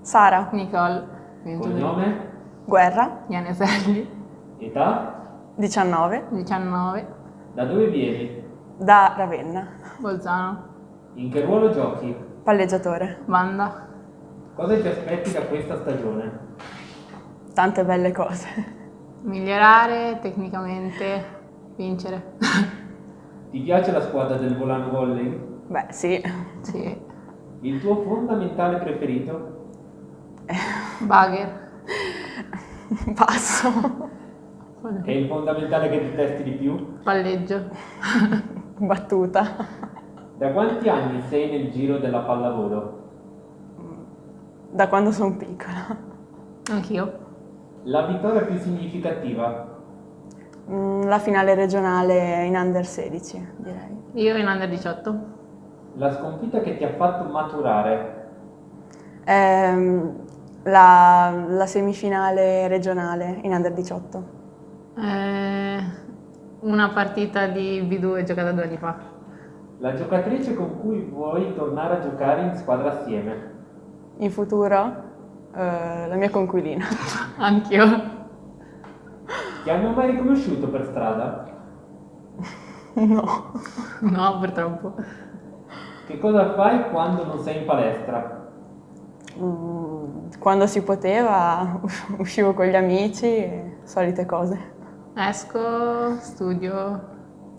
Sara. Nicole. 22. Cognome? Guerra. Ianeselli. Età? 19. 19. Da dove vieni? Da Ravenna. Bolzano. In che ruolo giochi? Palleggiatore. Banda. Cosa ti aspetti da questa stagione? Tante belle cose. Migliorare tecnicamente, vincere. Ti piace la squadra del Volano Volley? Beh, sì. Sì. Il tuo fondamentale preferito? Bagger. Passo. E il fondamentale che detesti di più? Palleggio. Battuta. Da quanti anni sei nel giro della pallavolo? Da quando sono piccola. Anch'io. La vittoria più significativa? La finale regionale in Under 16, direi. Io in Under 18. La sconfitta che ti ha fatto maturare? La semifinale regionale in Under 18. Una partita di B2 giocata 2 anni fa. La giocatrice con cui vuoi tornare a giocare in squadra assieme? In futuro, la mia conquilina. Anch'io. Ti hanno mai riconosciuto per strada? No. No, purtroppo. Che cosa fai quando non sei in palestra? Quando si poteva, uscivo con gli amici, e solite cose. Esco, studio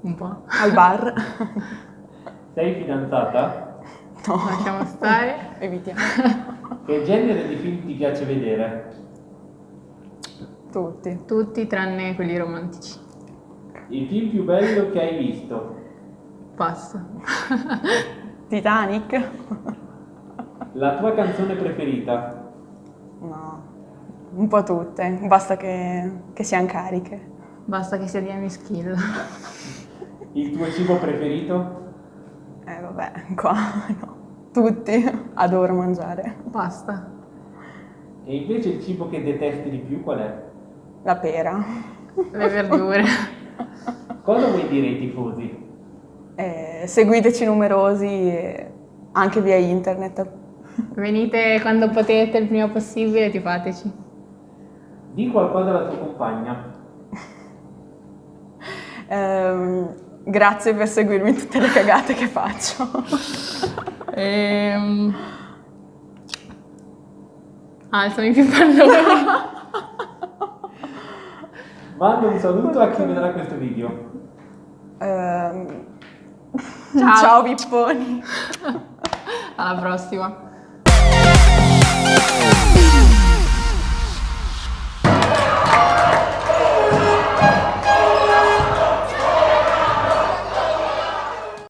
un po'. Al bar. Sei fidanzata? No, Lasciamo stare. evitiamo. Che genere di film ti piace vedere? Tutti. Tutti tranne quelli romantici. Il film più bello che hai visto? Passo. Titanic? La tua canzone preferita? No, un po' tutte, basta che siano cariche. Basta che sia di Amy Skill. Il tuo cibo preferito? Vabbè, qua no. Tutti, adoro mangiare. Pasta. E invece il cibo che detesti di più qual è? La pera. Le verdure. Cosa vuoi dire ai tifosi? Seguiteci numerosi, anche via internet. Venite quando potete, il prima possibile, e tifateci. Di qualcosa alla tua compagna. Grazie per seguirmi in tutte le cagate che faccio. Alzami più pallone. Mando un saluto a chi vedrà questo video. Ciao Pipponi. Alla prossima.